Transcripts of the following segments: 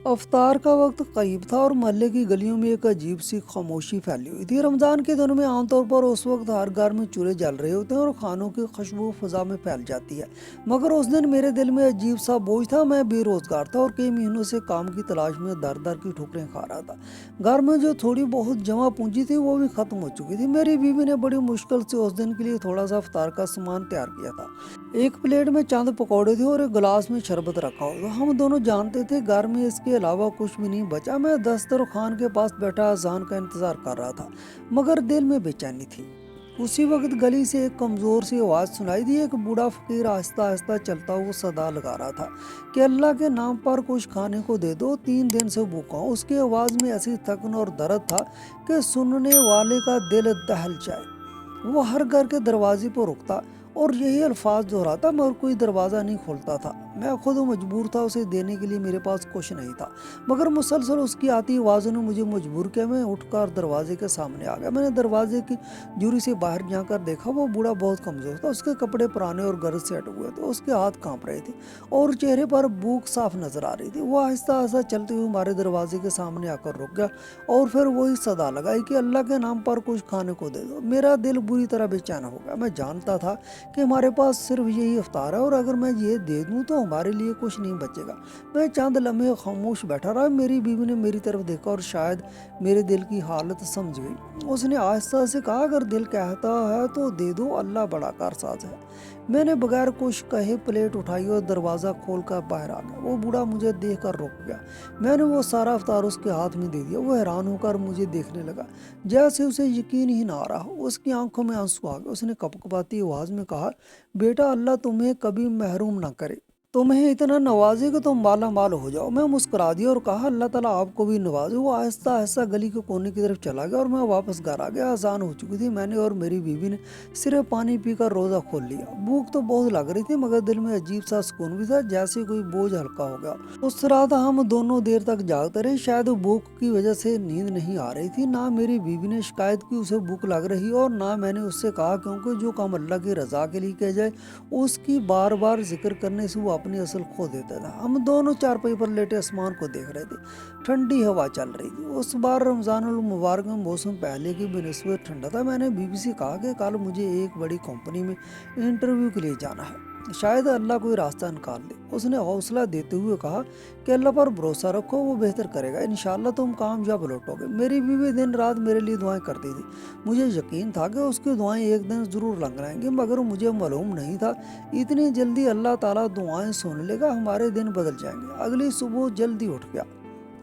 अफ्तार का वक्त करीब था और मोहल्ले की गलियों में एक अजीब सी खामोशी फैली हुई थी। रमजान के दिनों में आमतौर पर उस वक्त हर घर में चूल्हे जल रहे होते हैं और खानों की खुशबू फिजा में फैल जाती है। मगर उस दिन मेरे दिल में अजीब सा बोझ था। मैं बेरोजगार था और कई महीनों से काम की तलाश में दर दर की ठोकरें खा रहा था। घर में जो थोड़ी बहुत जमा पूंजी थी वो भी खत्म हो चुकी थी। मेरी बीवी ने बड़ी मुश्किल से उस दिन के लिए थोड़ा सा अफ्तार का सामान तैयार किया था। एक प्लेट में चंद पकौड़े थे और एक गिलास में शरबत रखा होगा। हम दोनों जानते थे घर में इसके अलावा कुछ भी नहीं बचा। मैं दस्तरखान के पास बैठा अजान का इंतजार कर रहा था, मगर दिल में बेचैनी थी। उसी वक्त गली से एक कमजोर सी आवाज सुनाई दी। एक बूढ़ा फकीर आहिस्ता आहिस्ता चलता हुआ सदा लगा रहा था कि अल्लाह के नाम पर कुछ खाने को दे दो, 3 दिन से भूखा हूं। उसकी आवाज में ऐसी थकन और दर्द था कि सुनने वाले का दिल दहल जाए। वो हर घर के दरवाजे पर रुकता और यही अल्फाज दोहराता, मगर कोई दरवाज़ा नहीं खोलता था। मैं खुद मजबूर था, उसे देने के लिए मेरे पास कुछ नहीं था। मगर मुसलसल उसकी आती आवाज़ों ने मुझे मजबूर किया। मैं उठकर दरवाजे के सामने आ गया। मैंने दरवाजे की जुरी से बाहर जाकर देखा। वो बूढ़ा बहुत कमज़ोर था। उसके कपड़े पुराने और गर्द से हटे हुए थे। उसके हाथ कांप रहे थे और चेहरे पर भूख साफ नजर आ रही थी। वो आहिस्ता आहिस्ता चलते हुए हमारे दरवाजे के सामने आकर रुक गया और फिर वही सदा लगाई कि अल्लाह के नाम पर कुछ खाने को दे दो। मेरा दिल बुरी तरह बेचैन हो गया। मैं जानता था कि हमारे पास सिर्फ यही अफ्तार है और अगर मैं ये दे दूं तो हमारे लिए कुछ नहीं बचेगा। मैं चंद लम्हे खामोश बैठा रहा। मेरी बीवी ने मेरी तरफ देखा और शायद मेरे दिल की हालत समझ गई। उसने आहिस्ता से कहा, अगर दिल कहता है तो दे दो, अल्लाह बड़ा कारसाज है। मैंने बगैर कुछ कहे प्लेट उठाई और दरवाज़ा खोलकर बाहर आ गया। वो बूढ़ा मुझे देखकर रुक गया। मैंने वो सारा अफ्तार उसके हाथ में दे दिया। वो हैरान होकर मुझे देखने लगा, जैसे उसे यकीन ही ना आ रहा। उसकी आंखों में आंसू आ गए। उसने कपकपाती आवाज में कहा, बेटा, अल्लाह तुम्हें कभी महरूम ना करे, तुम्हें इतना नवाजे कि तुम माला माल हो जाओ। मैं मुस्कुरा दिया और कहा, अल्लाह ताला आपको भी नवाजे। वो आहिस्ता आहिस्ता गली के कोने की तरफ चला गया और मैं वापस घर आ गया। अजान हो चुकी थी। मैंने और मेरी बीवी ने सिर्फ पानी पीकर रोज़ा खोल लिया। भूख तो बहुत लग रही थी, मगर दिल में अजीब सा सुकून भी था, जैसे कोई बोझ हल्का हो गया। उस रात हम दोनों देर तक जागते रहे। शायद भूख की वजह से नींद नहीं आ रही थी। ना मेरी बीवी ने शिकायत की उसे भूख लग रही और ना मैंने उससे कहा, क्योंकि जो काम अल्लाह की रजा के लिए किया जाए उसकी बार बार जिक्र करने से वो अपनी असल खो देता था। हम दोनों चारपाई पर लेटे आसमान को देख रहे थे। ठंडी हवा चल रही थी। उस बार रमजान उल मुबारक में मौसम पहले की बनस्बत ठंडा था। मैंने बीवी से कहा कि कल मुझे एक बड़ी कंपनी में इंटरव्यू के लिए जाना है, शायद अल्लाह कोई रास्ता निकाल दे। उसने हौसला देते हुए कहा कि अल्लाह पर भरोसा रखो, वो बेहतर करेगा, इंशाल्लाह तुम कामयाब लौटोगे। मेरी बीवी दिन रात मेरे लिए दुआएं करती थी। मुझे यकीन था कि उसकी दुआएं एक दिन जरूर लग जाएंगी, मगर मुझे मालूम नहीं था इतनी जल्दी अल्लाह ताला दुआएं सुन लेगा। हमारे दिन बदल जाएंगे। अगली सुबह जल्दी उठ गया।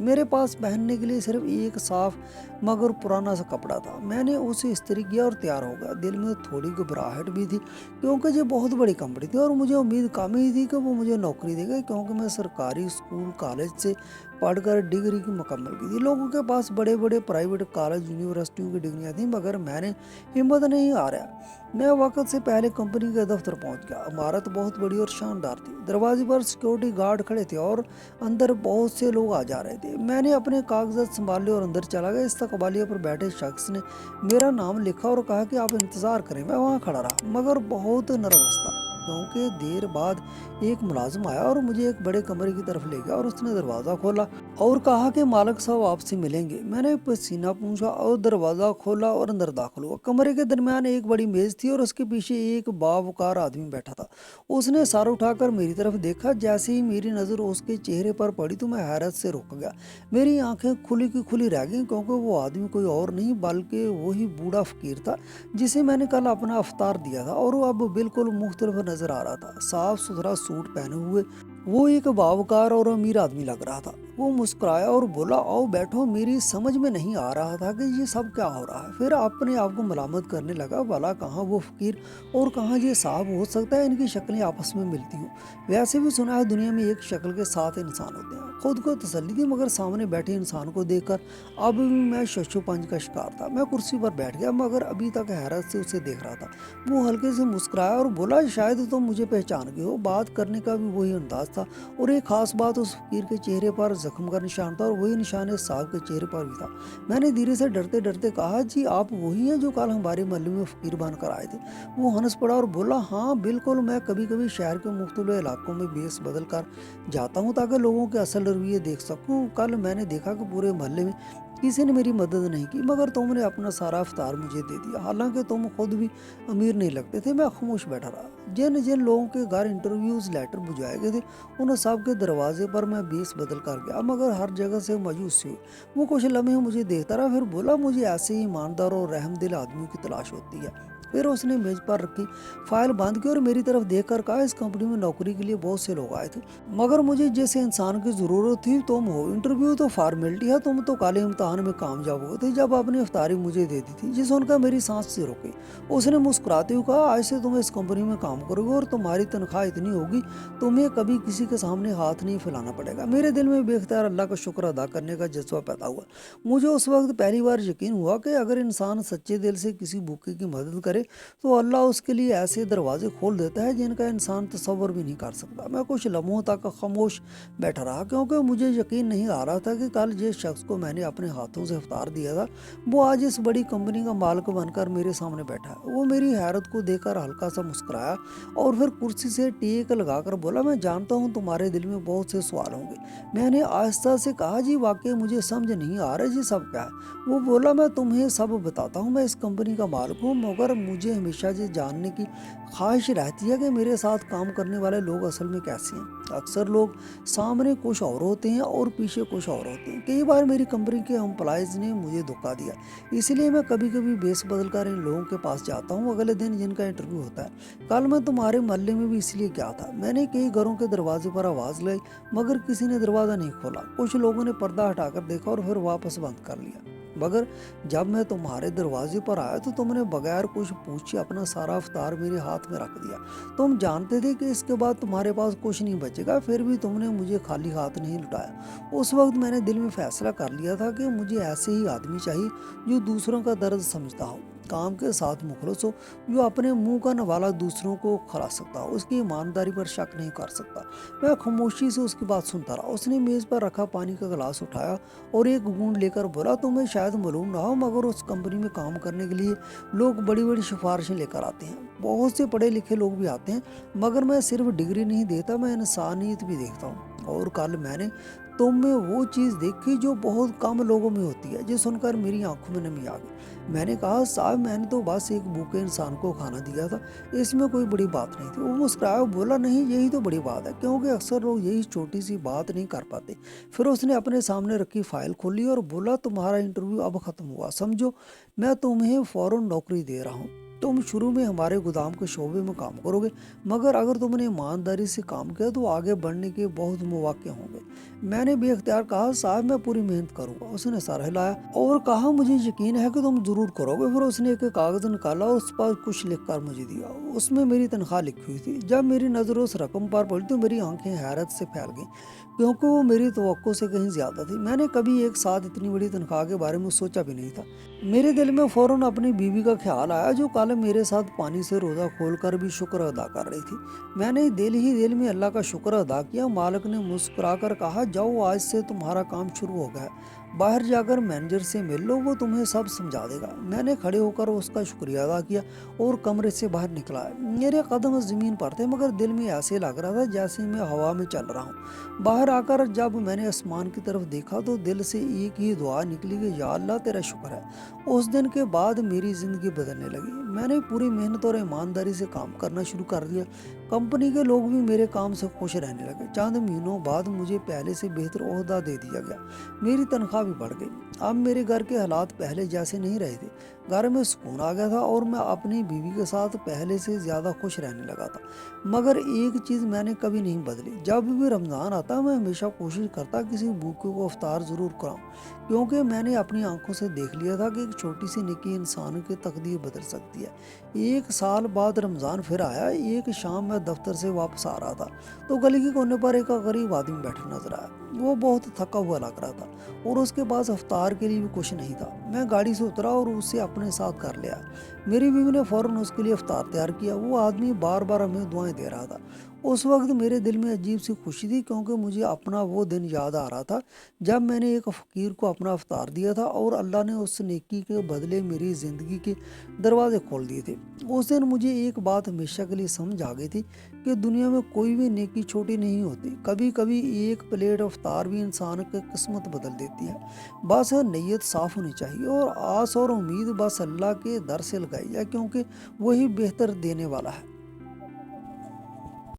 मेरे पास पहनने के लिए सिर्फ एक साफ मगर पुराना सा कपड़ा था। मैंने उसे इस्त्री किया और तैयार हो गया। दिल में थोड़ी घबराहट भी थी, क्योंकि ये बहुत बड़ी कंपनी थी और मुझे उम्मीद कम ही थी कि वो मुझे नौकरी देगा, क्योंकि मैं सरकारी स्कूल कॉलेज से पढ़कर डिग्री की मुकम्मल की थी। लोगों के पास बड़े बड़े प्राइवेट कॉलेज यूनिवर्सिटियों की डिग्रियाँ थी, मगर मैंने हिम्मत नहीं आ रहा। मैं वक्त से पहले कंपनी के दफ्तर पहुंच गया। इमारत बहुत बड़ी और शानदार थी। दरवाजे पर सिक्योरिटी गार्ड खड़े थे और अंदर बहुत से लोग आ जा रहे थे। मैंने अपने कागजात संभाले और अंदर चला गया। इस्तकबालिया पर बैठे शख्स ने मेरा नाम लिखा और कहा कि आप इंतजार करें। मैं वहाँ खड़ा रहा, मगर बहुत नर्वस था, क्योंकि देर बाद एक मुलाजिम आया और मुझे एक बड़े कमरे की तरफ ले गया और उसने दरवाज़ा खोला और कहा कि मालिक साहब आपसे मिलेंगे। मैंने पसीना पूछा और दरवाज़ा खोला और अंदर दाखिल हुआ। कमरे के दरमियान एक बड़ी मेज़ थी और उसके पीछे एक बावकार आदमी बैठा था। उसने सर उठाकर मेरी तरफ देखा। जैसे ही मेरी नज़र उसके चेहरे पर पड़ी तो मैं हैरत से रुक गया। मेरी आंखें खुली की खुली रह गईं, क्योंकि वो आदमी कोई और नहीं बल्कि वही बूढ़ा फकीर था जिसे मैंने कल अपना अफ्तार दिया था, और वो अब बिल्कुल मुख्तलिफ नजर आ रहा था। साफ सुथरा सूट पहने हुए वो एक बावकार और अमीर आदमी लग रहा था। वो मुस्कुराया और बोला, आओ बैठो। मेरी समझ में नहीं आ रहा था कि ये सब क्या हो रहा है। फिर अपने आप को मलामत करने लगा, भला कहाँ वो फकीर और कहाँ ये साहब, हो सकता है इनकी शक्लें आपस में मिलती हूँ। वैसे भी सुना है दुनिया में एक शक्ल के 7 इंसान होते हैं। खुद को तसल्ली थी, मगर सामने बैठे इंसान को देखकर अब भी मैं शशोपंज का शिकार था। मैं कुर्सी पर बैठ गया, मगर अभी तक हैरत से उसे देख रहा था। वो हल्के से मुस्कुराया और बोला, शायद तुम मुझे पहचान गए हो। बात करने का भी वही अंदाज था और एक खास बात, उस फकीर के चेहरे पर जख्म का निशान था और वही निशान इस साहब के चेहरे पर भी था। मैंने धीरे से डरते डरते कहा, जी आप वही हैं जो कल हमारे मोहल्ले में फकीर बनकर आए थे? वो हंस पड़ा और बोला, हाँ बिल्कुल, मैं कभी कभी शहर के मुख्तलिफ इलाकों में बेस बदल कर जाता हूँ ताकि लोगों के असल रवैये देख सकूँ। कल मैंने देखा कि पूरे मोहल्ले में किसी ने मेरी मदद नहीं की, मगर तुमने अपना सारा इफ्तार मुझे दे दिया। हालांकि तुम खुद भी अमीर नहीं लगते थे। मैं खामोश बैठा रहा। जिन जिन लोगों के घर इंटरव्यूज लेटर भिजवाए गए थे उन सब के दरवाजे पर मैं बेस बदल कर गया, मगर हर जगह से मायूसी हुई। वो कुछ लम्हे मुझे देखता रहा, फिर बोला, मुझे ऐसे ही ईमानदार और रहमदिल आदमियों की तलाश होती है। फिर उसने मेज पर रखी फाइल बंद की और मेरी तरफ देखकर कहा, इस कंपनी में नौकरी के लिए बहुत से लोग आए थे, मगर मुझे जैसे इंसान की जरूरत थी तुम हो। इंटरव्यू तो फॉर्मेलिटी है, तुम तो काले इम्तहान में कामयाब हुए थे। जब आपने इफ्तारी मुझे दे दी थी, जिस सुनकर मेरी सांस से रुकी। उसने मुस्कुराते हुए कहा, आज से तुम इस कंपनी में काम करोगे और तुम्हारी तनख्वाह इतनी होगी तुम्हें कभी किसी के सामने हाथ नहीं फैलाना पड़ेगा। मेरे दिल में बेख्तियार अल्लाह का शुक्र अदा करने का जज्बा पैदा हुआ। मुझे उस वक्त पहली बार यकीन हुआ कि अगर इंसान सच्चे दिल से किसी भूखे की मदद करे तो अल्लाह उसके लिए ऐसे दरवाजे खोल देता है जिनका इंसान तसव्वुर भी नहीं कर सकता। मैं कुछ लम्हों तक खामोश बैठा रहा, क्योंकि मुझे यकीन नहीं आ रहा था कि कल जिस शख्स को मैंने अपने हाथों से इफ्तार दिया था वो आज इस बड़ी कंपनी का मालिक बनकर मेरे सामने बैठा है। वो मेरी हैरत को देखकर हल्का सा मुस्कुराया और फिर कुर्सी से टेक लगाकर बोला, मैं जानता हूँ तुम्हारे दिल में बहुत से सवाल होंगे। मैंने आहिस्ता से कहा, जी वाकई मुझे समझ नहीं आ रहा जी सब क्या है। वो बोला, मैं तुम्हें सब बताता हूँ। मैं इस कंपनी का मालिक हूँ, मगर मुझे हमेशा ये जानने की ख्वाहिश रहती है कि मेरे साथ काम करने वाले लोग असल में कैसे हैं। अक्सर लोग सामने कुछ और होते हैं और पीछे कुछ और होते हैं। कई बार मेरी कंपनी के एम्प्लॉयज ने मुझे धोखा दिया, इसलिए मैं कभी कभी बेस बदल कर इन लोगों के पास जाता हूँ अगले दिन जिनका इंटरव्यू होता है। कल मैं तुम्हारे मोहल्ले में भी इसलिए गया था। मैंने कई घरों के दरवाजे पर आवाज़ लाई, मगर किसी ने दरवाज़ा नहीं खोला। कुछ लोगों ने पर्दा हटाकर देखा और फिर वापस बंद कर लिया। मगर जब मैं तुम्हारे दरवाजे पर आया तो तुमने बगैर कुछ पूछे अपना सारा इफ्तार मेरे हाथ में रख दिया। तुम जानते थे कि इसके बाद तुम्हारे पास कुछ नहीं बचेगा, फिर भी तुमने मुझे खाली हाथ नहीं लुटाया। उस वक्त मैंने दिल में फैसला कर लिया था कि मुझे ऐसे ही आदमी चाहिए जो दूसरों का दर्द समझता हो, काम के साथ मुखलस हो, जो अपने मुंह का नवाला दूसरों को खिला सकता हो, उसकी ईमानदारी पर शक नहीं कर सकता। मैं खामोशी से उसकी बात सुनता रहा। उसने मेज पर रखा पानी का गिलास उठाया और एक बूंद लेकर बोला, तुम्हें शायद मालूम ना हो, मगर उस कंपनी में काम करने के लिए लोग बड़ी बड़ी सिफारिशें लेकर आते हैं। बहुत से पढ़े लिखे लोग भी आते हैं, मगर मैं सिर्फ डिग्री नहीं देता, मैं इंसानियत भी देखता हूँ। और कल मैंने तुम में वो चीज़ देखी जो बहुत कम लोगों में होती है। जो सुनकर मेरी आंखों में नमी आ गई। मैंने कहा, साहब मैंने तो बस एक भूखे इंसान को खाना दिया था, इसमें कोई बड़ी बात नहीं थी। वो मुस्कुराया, बोला, नहीं यही तो बड़ी बात है, क्योंकि अक्सर लोग यही छोटी सी बात नहीं कर पाते। फिर उसने अपने सामने रखी फाइल खोली और बोला, तुम्हारा इंटरव्यू अब खत्म हुआ, समझो मैं तुम्हें फौरन नौकरी दे रहा हूँ। तुम शुरू में हमारे गोदाम के शोबे में काम करोगे, मगर अगर तुमने ईमानदारी से काम किया तो आगे बढ़ने के बहुत मौके होंगे। मैंने बेख्तियार कहा, साहब मैं पूरी मेहनत करूंगा। उसने सर हिलाया और कहा, मुझे यकीन है कि तुम जरूर करोगे। फिर उसने एक कागज निकाला और उस पर कुछ लिखकर मुझे दिया। उसमें मेरी तनख्वाह लिखी हुई थी। जब मेरी नजर उस रकम पर पड़ी तो मेरी आंखें हैरत से फैल गईं, क्योंकि वो मेरी तवक्को से कहीं ज्यादा थी। मैंने कभी एक साथ इतनी बड़ी तनख्वाह के बारे में सोचा भी नहीं था। मेरे दिल में फौरन अपनी बीवी का ख्याल आया, जो कल मेरे साथ पानी से रोजा खोलकर भी शुक्र अदा कर रही थी। मैंने दिल ही दिल में अल्लाह का शुक्र अदा किया। मालिक ने मुस्कुराकर कहा, जाओ आज से तुम्हारा काम शुरू हो गया है, बाहर जाकर मैनेजर से मिल लो, वो तुम्हें सब समझा देगा। मैंने खड़े होकर उसका शुक्रिया अदा किया और कमरे से बाहर निकला। मेरे कदम जमीन पर थे, मगर दिल में ऐसे लग रहा था जैसे मैं हवा में चल रहा हूँ। बाहर आकर जब मैंने आसमान की तरफ देखा तो दिल से एक ही दुआ निकली कि या अल्लाह तेरा शुक्र है। उस दिन के बाद मेरी जिंदगी बदलने लगी। मैंने पूरी मेहनत और ईमानदारी से काम करना शुरू कर दिया। कंपनी के लोग भी मेरे काम से खुश रहने लगे। चंद महीनों बाद मुझे पहले से बेहतर ओहदा दे दिया गया। मेरी तनख्वाह भी बढ़ गई। अब मेरे घर के हालात पहले जैसे नहीं रहे थे। घर में सुकून आ गया था और मैं अपनी बीवी के साथ पहले से ज़्यादा खुश रहने लगा था। मगर एक चीज़ मैंने कभी नहीं बदली। जब भी रमज़ान आता मैं हमेशा कोशिश करता किसी भूखे को इफ्तार ज़रूर कराऊं, क्योंकि मैंने अपनी आंखों से देख लिया था कि एक छोटी सी नेकी इंसान की तकदीर बदल सकती है। एक साल बाद रमज़ान फिर आया। एक शाम मैं दफ्तर से वापस आ रहा था तो गली के कोने पर एक गरीब आदमी बैठा नजर आया। वो बहुत थका हुआ लग रहा था और उसके पास इफ्तार के लिए भी कुछ नहीं था। मैं गाड़ी से उतरा और उसे अपने साथ कर लिया। मेरी बीवी ने फौरन उसके लिए इफ्तार तैयार किया। वो आदमी बार बार हमें दुआएं दे रहा था। اس وقت میرے دل میں عجیب سی خوشی تھی، کیونکہ مجھے اپنا وہ دن یاد آ رہا تھا جب میں نے ایک فقیر کو اپنا افطار دیا تھا اور اللہ نے اس نیکی کے بدلے میری زندگی کے دروازے کھول دیے تھے۔ اس دن مجھے ایک بات ہمیشہ کے لیے سمجھ آ گئی تھی کہ دنیا میں کوئی بھی نیکی چھوٹی نہیں ہوتی، کبھی کبھی ایک پلیٹ افطار بھی انسان کی قسمت بدل دیتی ہے۔ بس نیت صاف ہونی چاہیے اور آس اور امید بس اللہ کے در سے لگائی جائے، کیونکہ وہی بہتر دینے والا ہے۔